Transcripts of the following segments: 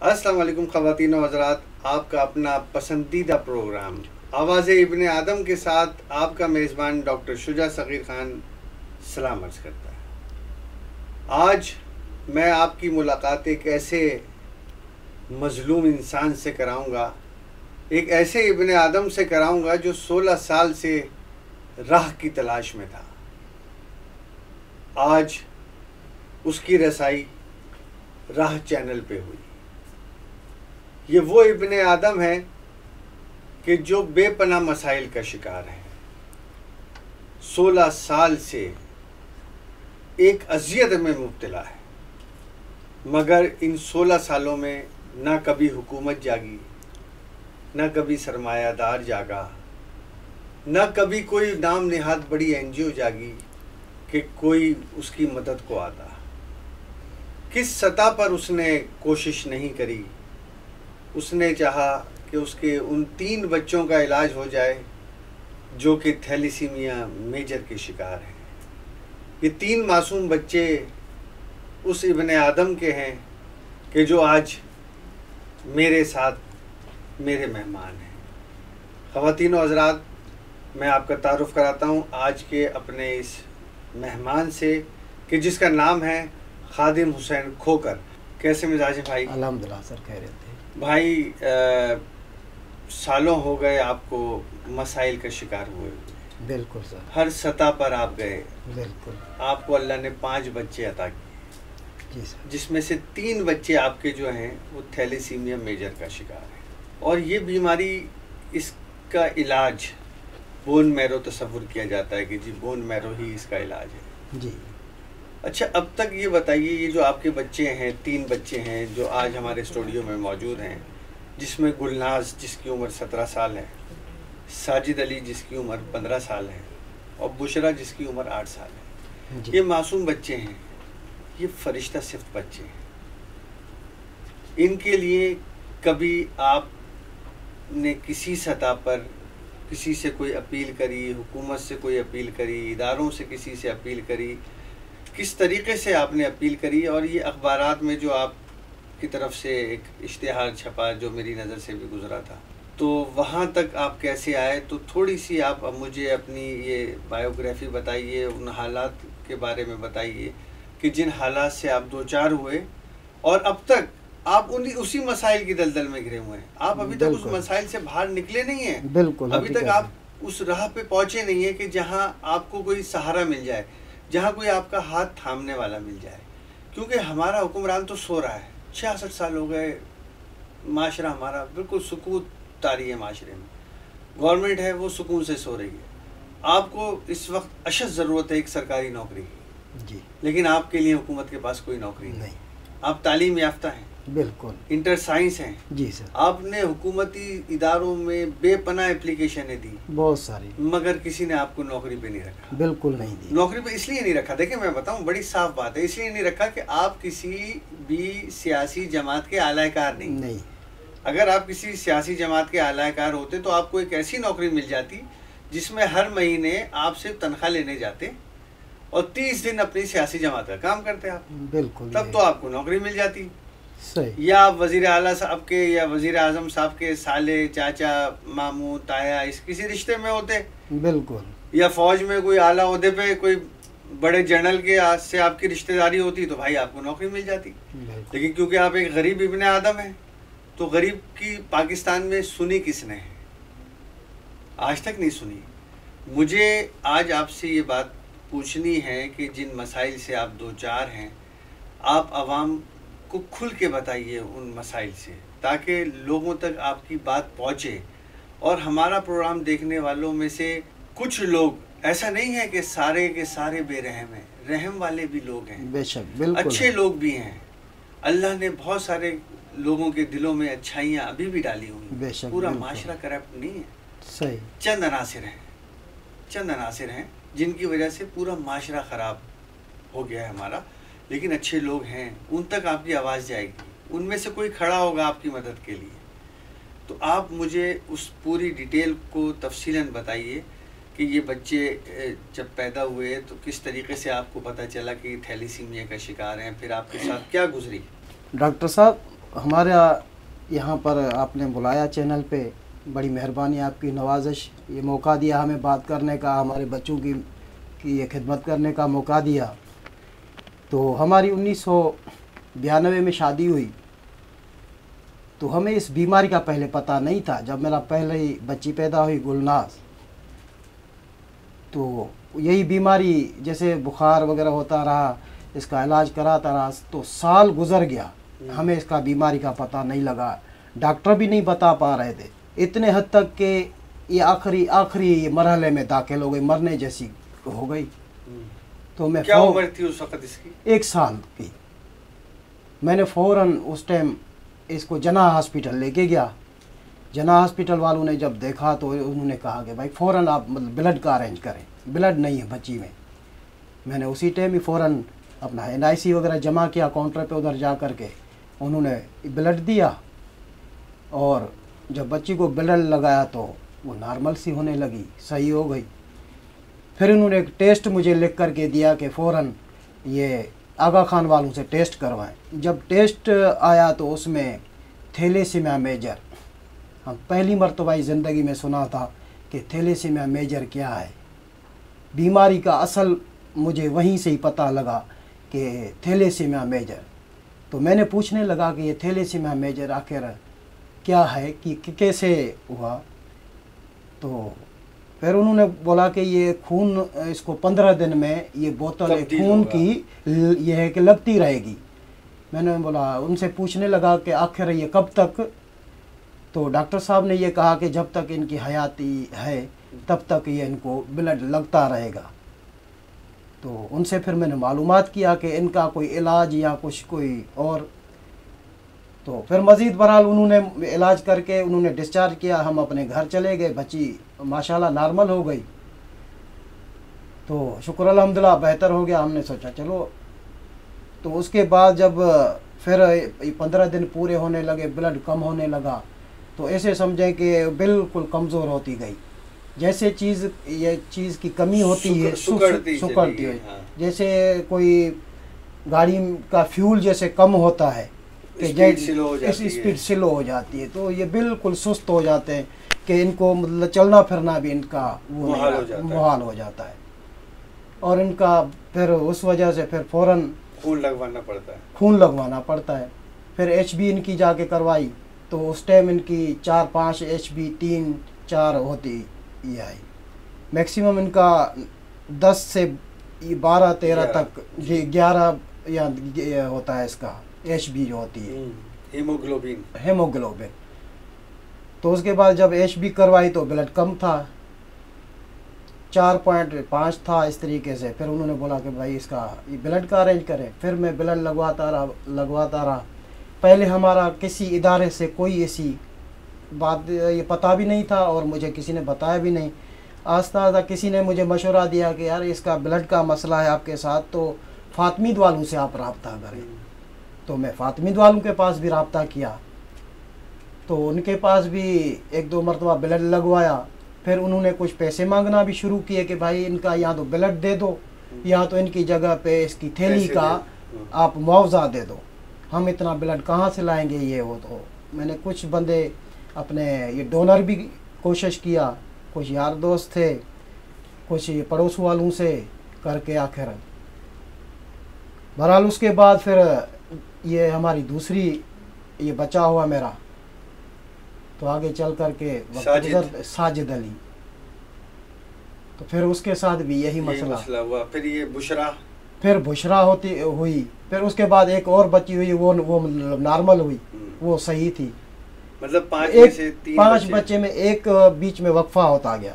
अस्सलाम वालेकुम ख़वातीन व हज़रात, आपका अपना पसंदीदा प्रोग्राम आवाज़ इब्ने आदम के साथ आपका मेज़बान डॉक्टर शुजा सग़ीर ख़ान सलाम अर्ज़ करता है। आज मैं आपकी मुलाकात एक ऐसे मज़लूम इंसान से कराऊंगा, एक ऐसे इब्ने आदम से कराऊंगा जो 16 साल से राह की तलाश में था। आज उसकी रसाई राह चैनल पे हुई। ये वो इब्ने आदम है कि जो बेपनाह मसाइल का शिकार है। 16 साल से एक अज़ियत में मुब्तला है, मगर इन 16 सालों में ना कभी हुकूमत जागी, ना कभी सरमायादार जागा, ना कभी कोई नाम निहात बड़ी एनजीओ जागी कि कोई उसकी मदद को आता। किस सतह पर उसने कोशिश नहीं करी। उसने चाहा कि उसके उन 3 बच्चों का इलाज हो जाए जो कि थैलीसीमिया मेजर के शिकार हैं। ये 3 मासूम बच्चे उस इब्ने आदम के हैं कि जो आज मेरे साथ मेरे मेहमान हैं। ख़वातीन व हज़रात, मैं आपका तारुफ़ कराता हूँ आज के अपने इस मेहमान से कि जिसका नाम है खादिम हुसैन खोकर। कैसे मिजाज हैं भाई? अल्हम्दुलिल्लाह सर, खैरियत है भाई। सालों हो गए आपको मसाइल का शिकार हुए। बिल्कुल सर, हर सतह पर आप गए। बिल्कुल। आपको अल्लाह ने 5 बच्चे अता किए, जी सर। जिसमें से 3 बच्चे आपके जो हैं वो थैलीसीमिया मेजर का शिकार है। और ये बीमारी, इसका इलाज बोन मैरो तस्वुर किया जाता है कि जी बोन मैरो ही इसका इलाज है। जी अच्छा, अब तक ये बताइए, ये जो आपके बच्चे हैं, 3 बच्चे हैं जो आज हमारे स्टूडियो में मौजूद हैं, जिसमें गुलनाज जिसकी उम्र 17 साल है, साजिद अली जिसकी उम्र 15 साल है और बुशरा जिसकी उम्र 8 साल है। ये मासूम बच्चे हैं, ये फरिश्ता सिफ्त बच्चे हैं। इनके लिए कभी आपने किसी सतह पर किसी से कोई अपील करी, हुकूमत से कोई अपील करी, इदारों से किसी से अपील करी? किस तरीक़े से आपने अपील करी? और ये अखबारात में जो आप की तरफ से एक इश्तिहार छपा जो मेरी नज़र से भी गुज़रा था, तो वहाँ तक आप कैसे आए? तो थोड़ी सी आप अब मुझे अपनी ये बायोग्राफ़ी बताइए, उन हालात के बारे में बताइए कि जिन हालात से आप 2-4 हुए और अब तक आप उसी मसाइल की दलदल में घिरे हुए हैं। आप अभी तक उस मसाइल से बाहर निकले नहीं हैं। बिल्कुल, अभी तक आप उस राह पे पहुँचे नहीं हैं कि जहाँ आपको कोई सहारा मिल जाए, जहाँ कोई आपका हाथ थामने वाला मिल जाए। क्योंकि हमारा हुक्मरान तो सो रहा है। 66 साल हो गए, माशरा हमारा बिल्कुल सुकूत तारी है। माशरे में गवर्नमेंट है वो सुकून से सो रही है। आपको इस वक्त अशद ज़रूरत है एक सरकारी नौकरी की, जी, लेकिन आपके लिए हुकूमत के पास कोई नौकरी नहीं। आप तालीम याफ्ता हैं, बिल्कुल, इंटर साइंस हैं। जी सर। आपने हुकूमती इदारों में बेपनाह एप्लीकेशनें दी, बहुत सारी, मगर किसी ने आपको नौकरी पे नहीं रखा। बिल्कुल नहीं दी। नौकरी पे इसलिए नहीं रखा, देखिए मैं बताऊं, बड़ी साफ बात है, इसलिए नहीं रखा कि आप किसी भी सियासी जमात के आलाकार नहीं। अगर आप किसी सियासी जमात के आलाकार होते तो आपको एक ऐसी नौकरी मिल जाती जिसमें हर महीने आप सिर्फ तनख्वाह लेने जाते और 30 दिन अपनी सियासी जमात का काम करते आप। बिल्कुल, तब तो आपको नौकरी मिल जाती। सही। या आप वज़ीर आला साहब के या वज़ीर आज़म साहब के साले, चाचा, मामू, ताया इस किसी रिश्ते में होते। बिल्कुल। या फौज में कोई आला ओहदे पे कोई बड़े जनरल के आज से आपकी रिश्तेदारी होती तो भाई आपको नौकरी मिल जाती। लेकिन क्योंकि आप एक गरीब इब्ने आदम हैं, तो गरीब की पाकिस्तान में सुनी किसने है? आज तक नहीं सुनी। मुझे आज आपसे ये बात पूछनी है कि जिन मसाइल से आप 2-4 हैं, आप आवाम को खुल के बताइए उन मसाइल से, ताकि लोगों तक आपकी बात पहुँचे। और हमारा प्रोग्राम देखने वालों में से कुछ लोग, ऐसा नहीं है कि सारे के सारे बेरहम हैं, रहम वाले भी लोग हैं, बेशक, बिल्कुल, अच्छे लोग भी हैं। अल्लाह ने बहुत सारे लोगों के दिलों में अच्छाइयाँ अभी भी डाली हुई। पूरा माशरा करप्ट नहीं है। सही। चंद अनासिर हैं जिनकी वजह से पूरा माशरा ख़राब हो गया है हमारा। लेकिन अच्छे लोग हैं, उन तक आपकी आवाज़ जाएगी, उनमें से कोई खड़ा होगा आपकी मदद के लिए। तो आप मुझे उस पूरी डिटेल को तफसीलन बताइए कि ये बच्चे जब पैदा हुए तो किस तरीके से आपको पता चला कि थैलीसीमिया का शिकार हैं, फिर आपके साथ क्या गुजरी? डॉक्टर साहब, हमारा यहाँ पर आपने बुलाया चैनल पे, बड़ी मेहरबानी आपकी, नवाजिश, ये मौका दिया हमें बात करने का, हमारे बच्चों की ये खिदमत करने का मौका दिया। तो हमारी 1992 में शादी हुई, तो हमें इस बीमारी का पहले पता नहीं था। जब मेरा पहले ही बच्ची पैदा हुई गुलनाज, तो यही बीमारी जैसे बुखार वगैरह होता रहा, इसका इलाज कराता रहा, तो साल गुजर गया, हमें इसका बीमारी का पता नहीं लगा, डॉक्टर भी नहीं बता पा रहे थे। इतने हद तक कि ये आखिरी मरहले में दाखिल हो गई, मरने जैसी हो गई। तो मैं क्या उम्र थी उस वक्त इसकी? 1 साल की। मैंने फ़ौरन उस टाइम इसको जना हॉस्पिटल लेके गया। जना हॉस्पिटल वालों ने जब देखा तो उन्होंने कहा कि भाई फ़ौरन आप मतलब ब्लड का अरेंज करें, ब्लड नहीं है बच्ची में। मैंने उसी टाइम ही फ़ौरन अपना NIC वगैरह जमा किया काउंटर पे, उधर जा कर के उन्होंने ब्लड दिया, और जब बच्ची को ब्लड लगाया तो वो नॉर्मल सी होने लगी, सही हो गई। फिर उन्होंने एक टेस्ट मुझे लिख कर के दिया कि फ़ौरन ये आगा खान वालों से टेस्ट करवाएं। जब टेस्ट आया तो उसमें थैलेसीमिया मेजर, हम पहली मरतबा ज़िंदगी में सुना था कि थैलेसीमिया मेजर क्या है। बीमारी का असल मुझे वहीं से ही पता लगा कि थैलेसीमिया मेजर। तो मैंने पूछने लगा कि ये थैलेसीमिया मेजर आखिर क्या है, कि कैसे हुआ। तो फिर उन्होंने बोला कि ये खून, इसको 15 दिन में ये बोतल खून की ये है कि लगती रहेगी। मैंने बोला, उनसे पूछने लगा कि आखिर ये कब तक। तो डॉक्टर साहब ने ये कहा कि जब तक इनकी हयाती है तब तक ये इनको ब्लड लगता रहेगा। तो उनसे फिर मैंने मालूमात किया कि इनका कोई इलाज या कुछ कोई और। तो फिर मज़ीद बहरहाल उन्होंने इलाज करके उन्होंने डिस्चार्ज किया, हम अपने घर चले गए। बच्ची माशाल्लाह नॉर्मल हो गई, तो शुक्र अल्हम्दुलिल्लाह बेहतर हो गया। हमने सोचा चलो। तो उसके बाद जब फिर 15 दिन पूरे होने लगे, ब्लड कम होने लगा, तो ऐसे समझें कि बिल्कुल कमज़ोर होती गई। जैसे ये चीज़ की कमी होती है, सुकड़ती है। जैसे कोई गाड़ी का फ्यूल जैसे कम होता है कि स्पीड स्लो हो जाती है, तो ये बिल्कुल सुस्त हो जाते हैं कि इनको मतलब चलना फिरना भी इनका मुहाल हो जाता है। और इनका फिर उस वजह से फिर फ़ौरन खून लगवाना पड़ता है। फिर HB इनकी जाके करवाई, तो उस टाइम इनकी 4-5 HB 3-4 होती ये आई। मैक्सिमम इनका 10 से 12-13 तक 11 या होता है इसका HB जो होती है, हेमोग्लोबिन। तो उसके बाद जब HB करवाई तो ब्लड कम था, 4.5 था इस तरीके से। फिर उन्होंने बोला कि भाई इसका ये ब्लड का अरेंज करें। फिर मैं ब्लड लगवाता रहा। पहले हमारा किसी इदारे से कोई ऐसी बात ये पता भी नहीं था, और मुझे किसी ने बताया भी नहीं। आस्ता किसी ने मुझे मशवरा दिया कि यार इसका ब्लड का मसला है आपके साथ, तो फातमीद वालों से आप रब्ता करें। तो मैं फातमीद वालों के पास भी रब्ता किया, तो उनके पास भी 1-2 मरतबा ब्लड लगवाया। फिर उन्होंने कुछ पैसे मांगना भी शुरू किए कि भाई इनका या तो ब्लड दे दो, या तो इनकी जगह पे इसकी थैली का आप मुआवजा दे दो, हम इतना ब्लड कहाँ से लाएंगे ये वो। तो मैंने कुछ बंदे अपने ये डोनर भी कोशिश किया, कुछ यार दोस्त थे, कुछ पड़ोस वालों से करके आखिर बहरहाल उसके बाद फिर ये हमारी दूसरी ये बचा हुआ मेरा, तो आगे चल करके साजिद अली, तो फिर उसके साथ भी यही मसला हुआ। फिर ये बुशरा हुई। फिर उसके बाद एक और बच्ची हुई, वो मतलब नॉर्मल हुई, वो सही थी। मतलब 5 बच्चे में एक बीच में वक्फा होता गया।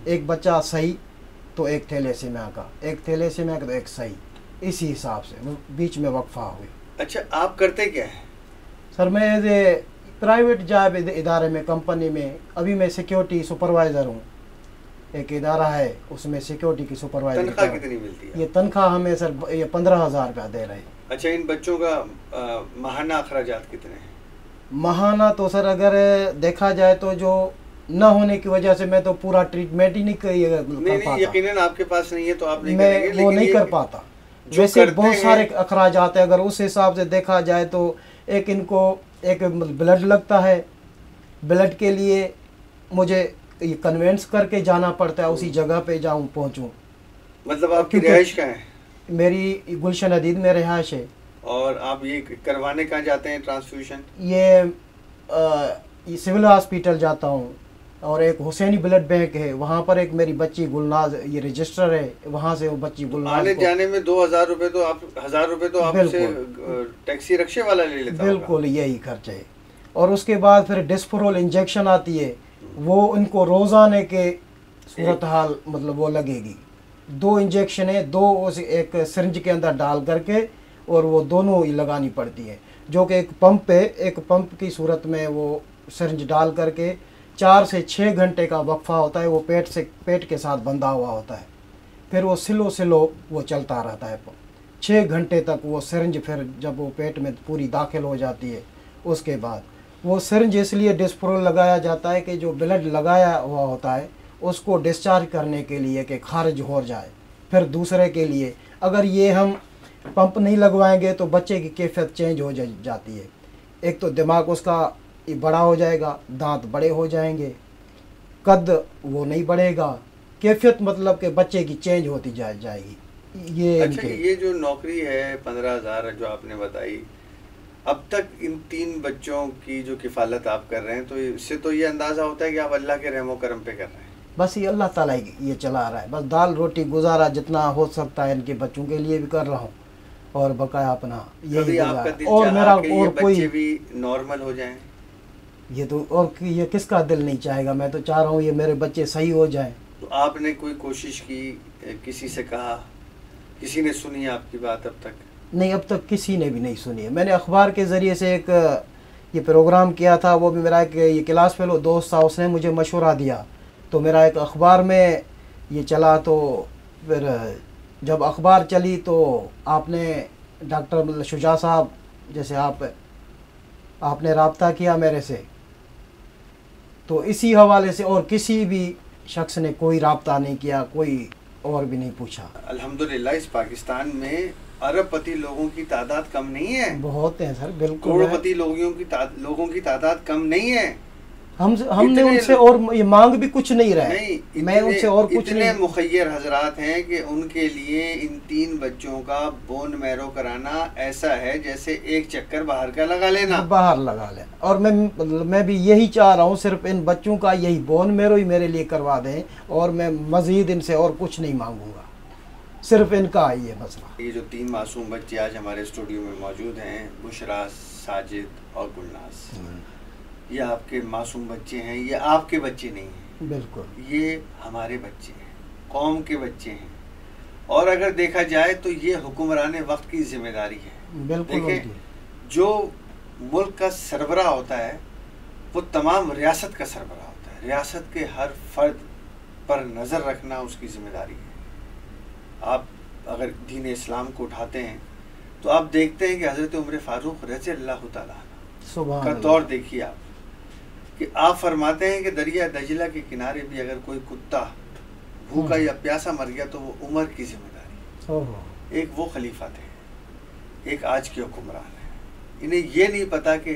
एक बच्चा सही तो एक थैलेसीमिया का, तो एक सही, इसी हिसाब से बीच में वक्फा हुई। अच्छा, आप करते क्या है? सर मैं प्राइवेट जॉब इदारे में, कंपनी में, अभी मैं सिक्योरिटी सुपरवाइज़र हूँ। एक इदारा है उसमें सिक्योरिटी की सुपरवाइजर। तनख्वाह कितनी मिलती है? ये तनख्वाह हमें सर ये 15,000 रुपया दे रहे हैं। अच्छा, इन बच्चों का माहाना अखराजात कितने हैं? माहाना तो सर अगर देखा जाए तो जो न होने की वजह से मैं तो पूरा ट्रीटमेंट ही नहीं कर पाता। यकीनन आपके पास नहीं है तो आप नहीं करेंगे, वो नहीं कर पाता। वैसे बहुत सारे अखराजात है, अगर उस हिसाब से देखा जाए तो एक इनको एक ब्लड लगता है, ब्लड के लिए मुझे ये कन्वेंस करके जाना पड़ता है, उसी जगह पे जाऊँ पहुँचूँ। मतलब आपकी रिहाइश कहाँ है? मेरी गुलशन हदीद में रिहाइश है। और आप ये करवाने कहाँ जाते हैं ट्रांसफ्यूशन? ये सिविल हॉस्पिटल जाता हूँ, और एक हुसैनी ब्लड बैंक है, वहाँ पर एक मेरी बच्ची गुलनाज ये रजिस्टर है, वहाँ से वो बच्ची गुलनाज आने जाने में 2000 रुपये तो आप 1000 रुपये तो आपसे टैक्सी रिक्शे वाला ले लेता होगा। बिल्कुल यही खर्च है। और उसके बाद फिर डिस्फोरोल इंजेक्शन आती है, वो उनको रोज़ाने के सूरत हाल मतलब वो लगेगी। 2 इंजेक्शन है, 2 उस एक सिरिंज के अंदर डाल करके, और वो दोनों ही लगानी पड़ती है, जो कि एक पंप है, एक पंप की सूरत में वो सिरिंज डाल करके 4 से 6 घंटे का वक्फा होता है, वो पेट के साथ बंधा हुआ होता है, फिर वो स्लो वो चलता रहता है 6 घंटे तक वो सिरिंज। फिर जब वो पेट में पूरी दाखिल हो जाती है, उसके बाद वो सिरिंज इसलिए डिस्प्रोल लगाया जाता है कि जो ब्लड लगाया हुआ होता है उसको डिस्चार्ज करने के लिए कि खारिज हो जाए। फिर दूसरे के लिए अगर ये हम पंप नहीं लगवाएंगे तो बच्चे की कैफियत चेंज हो जाती है। एक तो दिमाग उसका बड़ा हो जाएगा, दांत बड़े हो जाएंगे, कद वो नहीं बढ़ेगा, कैफियत मतलब कि बच्चे की चेंज होती जाएगी। ये अच्छा, ये जो नौकरी है 15,000 जो आपने बताई, अब तक इन 3 बच्चों की जो किफ़ालत आप कर रहे हैं, तो इससे तो ये अंदाज़ा होता है कि आप अल्लाह के रहमो करम पे कर रहे हैं। बस ये अल्लाह ताला ये चला रहा है, बस दाल रोटी गुजारा जितना हो सकता है इनके बच्चों के लिए भी कर रहा हूँ, और बकाया अपना यही आपका दिल और मेरा कि और ये कोई बच्चे भी नॉर्मल हो जाएं? ये तो और ये किसका दिल नहीं चाहेगा, मैं तो चाह रहा हूँ ये मेरे बच्चे सही हो जाएं। तो आपने कोई कोशिश की, किसी से कहा, किसी ने सुनी आपकी बात अब तक? नहीं, अब तक किसी ने भी नहीं सुनी है। मैंने अखबार के ज़रिए से एक ये प्रोग्राम किया था, वो भी मेरा एक ये क्लास फेलो दोस्त था, उसने मुझे मशवरा दिया, तो मेरा एक अखबार में ये चला। तो फिर जब अखबार चली तो आपने डॉक्टर शुजा साहब जैसे आपने रब्ता किया मेरे से, तो इसी हवाले से और किसी भी शख्स ने कोई रब्ता नहीं किया, कोई और भी नहीं पूछा। अल्हम्दुलिल्लाह इस पाकिस्तान में अरबपति लोगों की तादाद कम नहीं है, बहुत हैं सर, बिल्कुल। करोड़पति लोगों की तादाद कम नहीं है। हमने उनसे और ये मांग भी कुछ नहीं रहा है, मैं उनसे और कुछ नहीं। इतने मुखय्यर हजरात हैं कि उनके लिए इन 3 बच्चों का बोन मैरो कराना ऐसा है जैसे एक चक्कर बाहर का लगा लेना, बाहर लगा लेना। और मैं भी यही चाह रहा हूँ, सिर्फ इन बच्चों का यही बोन मैरो ही मेरे लिए करवा दें, और मैं मजीद इनसे और कुछ नहीं मांगूंगा, सिर्फ इनका ये मसला। ये जो 3 मासूम बच्चे आज हमारे स्टूडियो में मौजूद हैं, बुशरा, साजिद और गुलनाज, ये आपके मासूम बच्चे हैं, ये आपके बच्चे नहीं हैं। बिल्कुल, ये हमारे बच्चे हैं, कौम के बच्चे हैं, और अगर देखा जाए तो ये हुक्मरान वक्त की जिम्मेदारी है। बिल्कुल। देखें, जो मुल्क का सरबराह होता है वो तमाम रियासत का सरबराह होता है, रियासत के हर फर्द पर नज़र रखना उसकी जिम्मेदारी है। आप अगर दीन इस्लाम को उठाते हैं तो आप देखते हैं कि हज़रत उमर फ़ारूक रज़ी अल्लाह ताला का दौर देखिए आप, कि आप फरमाते हैं कि दरिया दजला के किनारे भी अगर कोई कुत्ता भूखा या प्यासा मर गया तो वो उमर की जिम्मेदारी। एक वो खलीफा थे, एक आज के हुक्मरान हैं। इन्हें ये नहीं पता कि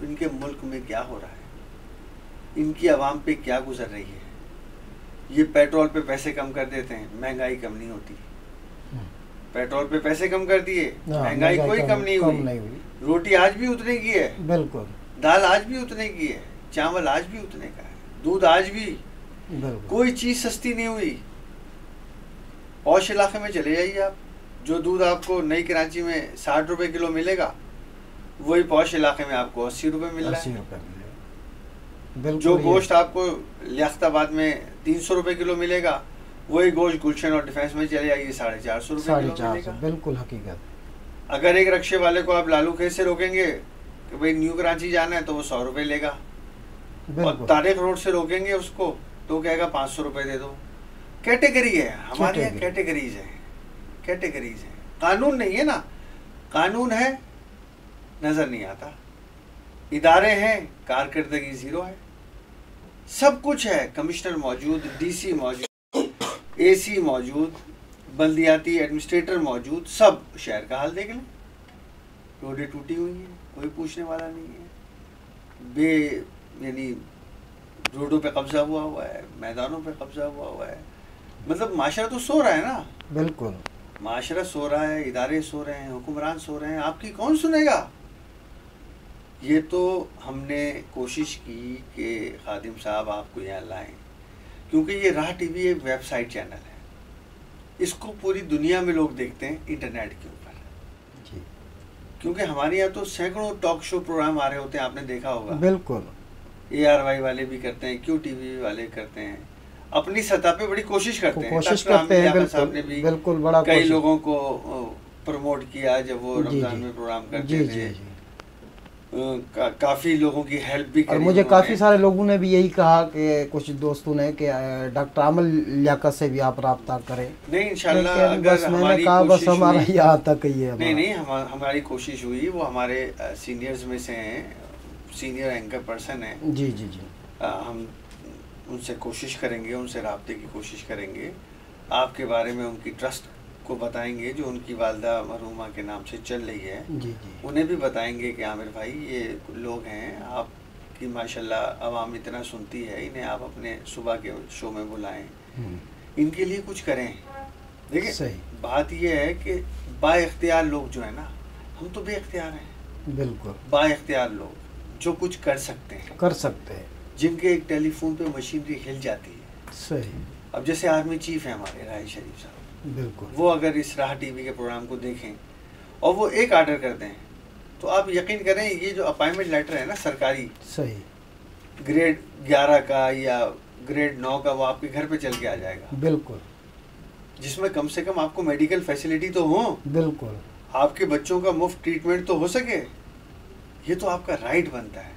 इनके मुल्क में क्या हो रहा है, इनकी आवाम पे क्या गुजर रही है। ये पेट्रोल पे पैसे कम कर देते हैं, महंगाई कम नहीं होती। पेट्रोल पे पैसे कम कर दिए, महंगाई कोई कम नहीं हुई। रोटी आज भी उतने की है, बिल्कुल, दाल आज भी उतने की है, चावल आज भी उतने का है, दूध आज भी, कोई चीज सस्ती नहीं हुई। पौश इलाके में चले जाइए आप, जो दूध आपको नई कराची में 60 रुपए किलो मिलेगा, वही पौश इलाके में आपको 80 रुपए मिल रहा है। जो गोश्त आपको लियाकताबाद में 300 रुपए किलो मिलेगा, वही गोश्त गुलशन और डिफेंस में चले जाइए 450 रुपए किलो मिलेगा। बिल्कुल हकीकत। अगर एक रक्शे वाले को आप लालू खेत से रोकेंगे कि भाई न्यू कराची जाना है तो वो 100 रुपए लेगा, और तारिक रोड से रोकेंगे उसको तो कहेगा 500 रुपए दे दो। कैटेगरी है हमारे यहाँ, कैटेगरीज है, कैटेगरीज है। कानून नहीं है ना, कानून है नजर नहीं आता, इदारे हैं कारकर्दगी जीरो है, सब कुछ है, कमिश्नर मौजूद, डीसी मौजूद, एसी मौजूद, बल्दियाती एडमिनिस्ट्रेटर मौजूद, सब शहर का हाल देख लें। रोडें टूटी हुई हैं, कोई पूछने वाला नहीं है। यानी रोडों पे कब्जा हुआ है, मैदानों पे कब्जा हुआ है। मतलब माशरा तो सो रहा है ना, बिल्कुल माशरा सो रहा है, इदारे सो रहे हैं, हुक्मरान सो रहे हैं, आपकी कौन सुनेगा? ये तो हमने कोशिश की कि खादिम साहब आपको यहाँ लाएं, क्योंकि ये राह टीवी एक वेबसाइट चैनल है, इसको पूरी दुनिया में लोग देखते हैं इंटरनेट के ऊपर जी। क्योंकि हमारे यहाँ तो सैकड़ों टॉक शो प्रोग्राम आ रहे होते हैं, आपने देखा होगा। बिल्कुल ARY वाले भी करते हैं, QTV वाले करते हैं, अपनी सतह पे बड़ी कोशिश करते हैं। कोशिश करते हैं, बिल्कुल बिल्कुल, बड़ा कई लोगों को प्रमोट किया जब वो जी, रमजान जी, में प्रोग्राम जी करते जी थे। जी। काफ़ी लोगों की हेल्प भी और करी मुझे उन्होंने। काफ़ी सारे लोगों ने भी यही कहा कि कुछ दोस्तों ने कि डॉक्टर आमल लियाकत से भी आप रब्ता करें। नहीं इंशाल्लाह, लेकिन अगर बस मैंने हमारी कहा बस कोशिश हमारा हुई, यहाँ तक ही है। नहीं हमारी कोशिश हुई, वो हमारे सीनियर्स में से हैं, सीनियर एंकर पर्सन हैं। जी जी जी। हम उनसे कोशिश करेंगे, उनसे राब्ते की कोशिश करेंगे, आपके बारे में उनकी ट्रस्ट को बताएंगे जो उनकी वालदा मरहूमा के नाम से चल रही है। जी जी। उन्हें भी बताएंगे कि आमिर भाई ये लोग हैं, आपकी माशाल्लाह आवाम इतना सुनती है, इन्हें आप अपने सुबह के शो में बुलाएं, इनके लिए कुछ करें। देखिए सही बात यह है कि बाइख्तियार लोग जो है ना, हम तो बेख्तियार हैं। बिल्कुल बाइख्तियार लोग जो कुछ कर सकते हैं, जिनके एक टेलीफोन पे मशीनरी हिल जाती है। सही। अब जैसे आर्मी चीफ है हमारे राही शरीफ साहब, बिल्कुल, वो अगर इस राह टीवी के प्रोग्राम को देखें और वो एक आर्डर कर दें, तो आप यकीन करें ये जो अपॉइंटमेंट लेटर है ना सरकारी, सही, ग्रेड 11 का या ग्रेड 9 का, वो आपके घर पे चल के आ जाएगा। बिल्कुल, जिसमें कम से कम आपको मेडिकल फैसिलिटी तो हो, बिल्कुल, आपके बच्चों का मुफ्त ट्रीटमेंट तो हो सके। ये तो आपका राइट बनता है।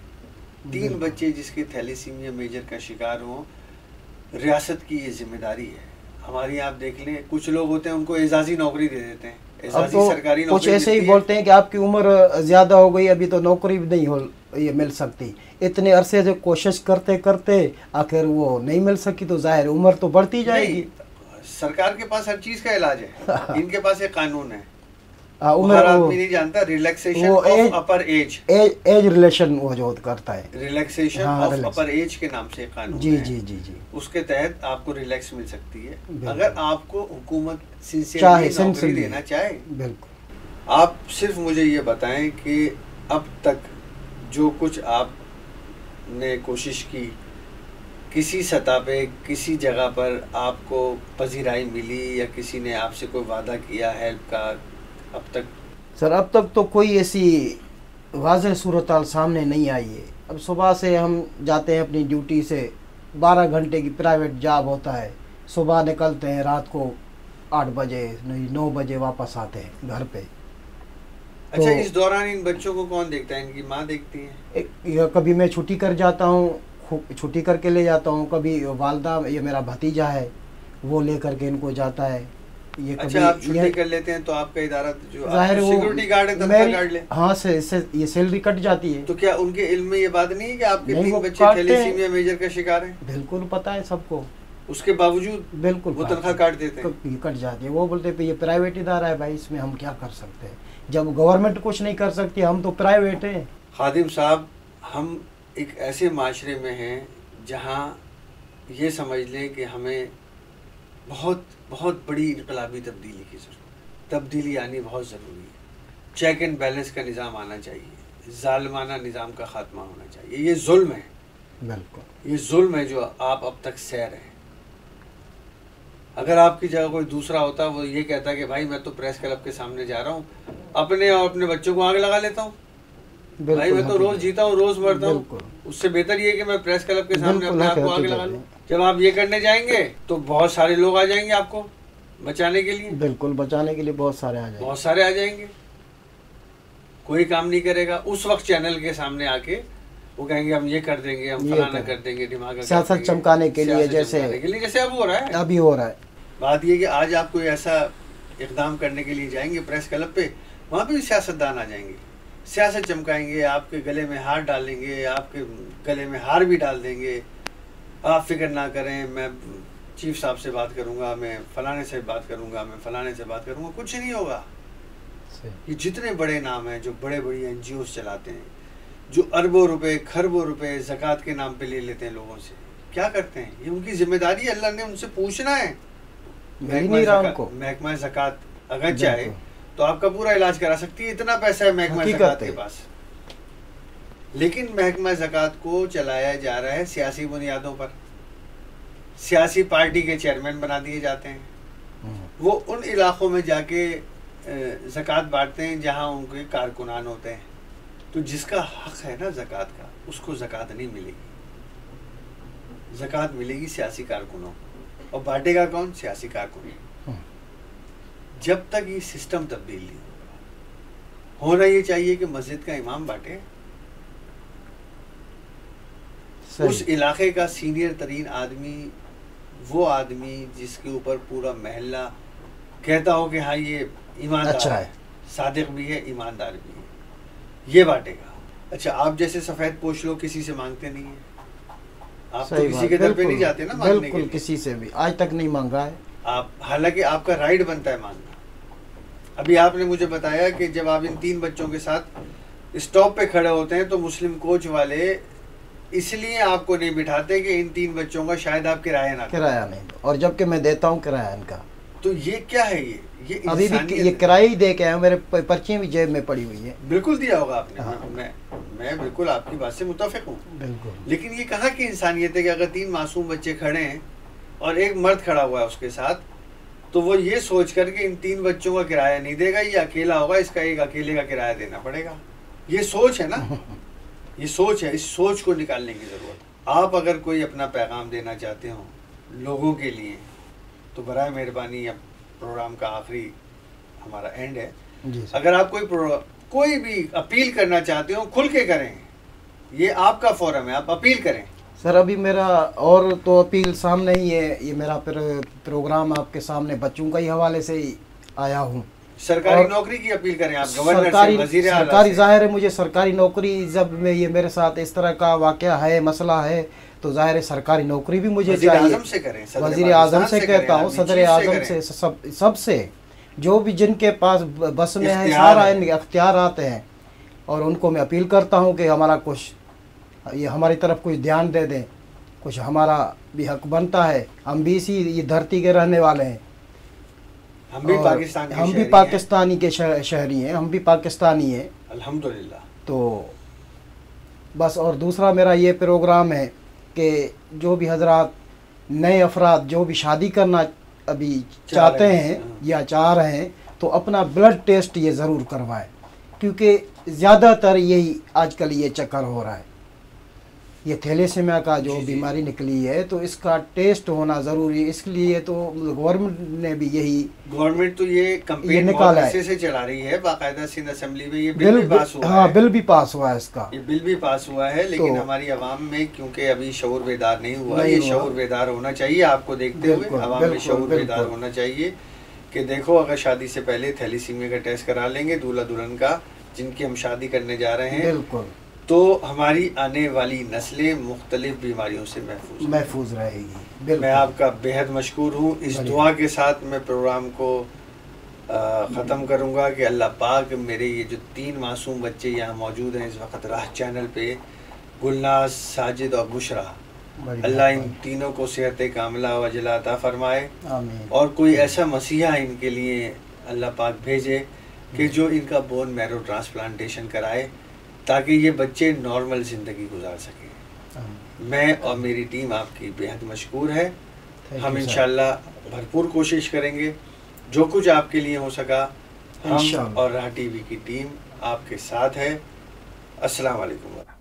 3 बच्चे जिसके थैलेसीमिया मेजर का शिकार हो, रियासत की ये जिम्मेदारी है हमारी। आप देख लें, कुछ लोग होते हैं उनको एजाजी नौकरी दे देते हैं, एजाजी तो सरकारी कुछ नौकरी ऐसे ही मिलती बोलते हैं कि आपकी उम्र ज्यादा हो गई, अभी तो नौकरी भी नहीं हो ये मिल सकती। इतने अरसे से कोशिश करते करते आखिर वो नहीं मिल सकी, तो जाहिर उम्र तो बढ़ती जाएगी। सरकार के पास हर चीज का इलाज है, इनके पास एक कानून है, उम्र हर आदमी नहीं जानता, relaxation of upper age, age relation वो जो करता है, रिलैक्सेशन ऑफ अपर एज के नाम से कानून जी है। जी जी जी। उसके तहत आपको रिलैक्स मिल सकती है अगर आपको हुकूमत सिंसियरली नौकरी देना चाहे। बिल्कुल। आप सिर्फ मुझे ये बताएं कि अब तक जो कुछ आपने कोशिश की, किसी सतह पे, किसी जगह पर आपको पजीराई मिली या किसी ने आपसे कोई वादा किया हेल्प का अब तक? सर अब तक तो कोई ऐसी वाज़ेह सूरत हाल सामने नहीं आई है। अब सुबह से हम जाते हैं अपनी ड्यूटी से, 12 घंटे की प्राइवेट जॉब होता है, सुबह निकलते हैं, रात को 8 बजे नहीं 9 बजे वापस आते हैं घर पे। अच्छा, तो इस दौरान इन बच्चों को कौन देखता है? इनकी माँ देखती है? कभी मैं छुट्टी कर जाता हूँ, छुट्टी करके ले जाता हूँ, कभी वालदा, ये मेरा भतीजा है वो ले करके इनको जाता है। ये अच्छा, आप छुट्टी कर लेते हैं तो आपका इदारा जो सिक्योरिटी गार्ड है, तनख्वाह गार्ड ले? हाँ से ये सैलरी कट जाती है। तो क्या उनके इल्म में ये बात नहीं है कि आपके 3 बच्चे थैलेसीमिया मेजर का शिकार हैं? बिल्कुल पता है सबको, उसके बावजूद बिल्कुल वो तनख्वाह काट देते हैं, कट जाती है। वो बोलते हैं ये प्राइवेट इदारा है भाई, इसमें हम क्या कर सकते हैं, जब गवर्नमेंट कुछ नहीं कर सकती, हम तो प्राइवेट हैं। खादिम साहब, हम एक ऐसे माशरे में हैं जहाँ ये समझ लें कि हमें बहुत बहुत बड़ी इनकलाबी तब्दीली की ज़रूरत, तब्दीली आनी बहुत ज़रूरी है। चेक एंड बैलेंस का निज़ाम आना चाहिए, जालिमाना निज़ाम का ख़ात्मा होना चाहिए। ये जुल्म है, बिल्कुल ये जुल्म है जो आप अब तक सह रहे हैं। अगर आपकी जगह कोई दूसरा होता, वो ये कहता कि भाई मैं तो प्रेस क्लब के सामने जा रहा हूँ, अपने और अपने बच्चों को आग लगा लेता हूँ, भाई मैं तो रोज जीता हूँ रोज मरता हूँ, उससे बेहतर ये कि मैं प्रेस क्लब के सामने अपने आप को आग लगा लूँ। जब आप ये करने जाएंगे तो बहुत सारे लोग आ जाएंगे आपको बचाने के लिए, बिल्कुल बचाने के लिए बहुत सारे आ जाएंगे, बहुत सारे आ जाएंगे। कोई काम नहीं करेगा। उस वक्त चैनल के सामने आके वो कहेंगे हम ये कर देंगे, हम फलाना कर देंगे, दिमाग सियासत चमकाने के लिए, जैसे अब हो रहा है, अभी हो रहा है। बात ये कि आज आप कोई ऐसा इक़दाम करने के लिए जाएंगे प्रेस क्लब पे, वहाँ पे भी सियासतदान आ जाएंगे, सियासत चमकाएंगे, आपके गले में हार डालेंगे, आपके गले में हार भी डाल देंगे। आप फिक्र ना करें, मैं चीफ साहब से बात करूंगा, मैं फलाने से बात करूंगा, मैं फलाने से बात करूंगा, कुछ नहीं होगा। ये जितने बड़े नाम हैं जो बड़े बड़ी NGOs चलाते हैं, जो अरबों रुपए खरबों रुपए ज़कात के नाम पे ले लेते हैं लोगों से, क्या करते हैं? ये उनकी जिम्मेदारी है, अल्लाह ने उनसे पूछना है। महकमा ज़कात अगर चाहे तो आपका पूरा इलाज करा सकती है, इतना पैसा है महकमा ज़कात के पास। लेकिन महकमा ज़कात को चलाया जा रहा है सियासी बुनियादों पर, सियासी पार्टी के चेयरमैन बना दिए जाते हैं, वो उन इलाकों में जाके ज़कात बांटते हैं जहां उनके कारकुनान होते हैं। तो जिसका हक है ना ज़कात का, उसको ज़कात नहीं मिलेगी। ज़कात मिलेगी सियासी कारकुनों, और बांटेगा कौन? सियासी कारकुन। जब तक ये सिस्टम तब्दील नहीं होना ये चाहिए कि मस्जिद का इमाम बांटे, उस इलाके का सीनियर तरीन आदमी, वो आदमी जिसके ऊपर पूरा महल्ला कहता हो कि हाँ ये ईमानदार अच्छा है, सादिक भी है, ईमानदार भी है, ये बांटेगा। अच्छा, आप जैसे सफेद पोश लोग किसी से मांगते नहीं है, आप तो किसी के दर पे नहीं जाते ना मांगने के लिए, किसी से भी आज तक नहीं मांगा है आप, हालांकि आपका राइट बनता है मांगना। अभी आपने मुझे बताया कि जब आप इन 3 बच्चों के साथ स्टॉप पे खड़े होते हैं तो मुस्लिम कोच वाले इसलिए आपको नहीं बिठाते कि इन 3 बच्चों का शायद आप किराया नहीं, और जबकि मैं देता हूँ किराया इनका। तो ये क्या है? ये अभी भी ये किराया ही दे के आए, मेरे पर्चियाँ भी जेब में पड़ी हुई है। बिल्कुल दिया होगा आपने। हाँ। मैं बिल्कुल आपकी बात से मुत्तफिक हूँ। बिल्कुल। लेकिन ये कहाँ की इंसानियत है कि अगर 3 मासूम बच्चे खड़े हैं और एक मर्द खड़ा हुआ है उसके साथ, तो वो ये सोच कर के इन 3 बच्चों का किराया नहीं देगा, ये अकेला होगा, इसका एक अकेले का किराया देना पड़ेगा। ये सोच है ना, ये सोच है। इस सोच को निकालने की ज़रूरत। आप अगर कोई अपना पैगाम देना चाहते हो लोगों के लिए, तो बराए मेहरबानी, अब प्रोग्राम का आखिरी हमारा एंड है, अगर आप कोई भी अपील करना चाहते हो, खुल के करें, ये आपका फोरम है, आप अपील करें। सर अभी मेरा और तो अपील सामने ही है, ये मेरा प्रोग्राम आपके सामने बच्चों का ही हवाले से ही आया हूँ। सरकारी नौकरी की अपील करें आप, गवर्नर से, वजीर आला से। सरकारी जाहिर है, मुझे सरकारी नौकरी, जब में ये मेरे साथ इस तरह का वाकया है, मसला है, तो जाहिर है सरकारी नौकरी भी मुझे चाहिए। वजीर आजम से कहता हूँ, सदर आजम से, सबसे जो भी जिनके पास बस में है, सारा इख्तियार आते हैं, और उनको मैं अपील करता हूँ कि हमारा कुछ, ये हमारी तरफ कुछ ध्यान दे दें, कुछ हमारा भी हक बनता है। हम भी इसी ये धरती के रहने वाले हैं, हम भी पाकिस्तानी के शहरी हैं, हम भी पाकिस्तानी हैं अल्हम्दुलिल्लाह। तो बस, और दूसरा मेरा ये प्रोग्राम है कि जो भी हजरात नए अफराद जो भी शादी करना अभी चाहते हैं या चाह रहे हैं, तो अपना ब्लड टेस्ट ये ज़रूर करवाएं, क्योंकि ज़्यादातर यही आजकल ये चक्कर हो रहा है। ये थैलेसीमिया का जो बीमारी निकली है, तो इसका टेस्ट होना ज़रूरी है। इसलिए तो गवर्नमेंट ने भी यही, गवर्नमेंट तो ये कैंपेन निकाला है, से चला रही है बाकायदा। सिंध असेंबली में ये बिल भी पास हुआ है। हाँ, बिल भी पास हुआ है, इसका ये बिल भी पास हुआ है। लेकिन हमारी आवाम में क्योंकि अभी शऊर बेदार नहीं हुआ, ये शऊर बेदार होना चाहिए। आपको देखते हुए आवाम में शऊर बेदार होना चाहिए कि देखो, अगर शादी से पहले थैलेसीमिया का टेस्ट करा लेंगे दूल्हा दुल्हन का, जिनकी हम शादी करने जा रहे हैं, बिल्कुल, तो हमारी आने वाली नस्लें मुख्तलिफ बीमारियों से महफूज रहेगी। मैं आपका बेहद मशकूर हूँ। इस दुआ के साथ मैं प्रोग्राम को ख़त्म करूँगा कि अल्लाह पाक मेरे ये जो 3 मासूम बच्चे यहाँ मौजूद हैं इस वक्त राह चैनल पे, गुलनाज, साजिद और बुशरा, अल्लाह इन तीनों को सेहत कामिला व अजला अता फरमाए, और कोई ऐसा मसीहा इनके लिए अल्लाह पाक भेजे कि जो इनका बोन मैरो ट्रांसप्लांटेशन कराए, ताकि ये बच्चे नॉर्मल ज़िंदगी गुजार सकें। मैं और मेरी टीम आपकी बेहद मशकूर है। हम इंशाल्लाह भरपूर कोशिश करेंगे, जो कुछ आपके लिए हो सका हम और राह टीवी की टीम आपके साथ है। अस्सलाम वालेकुम।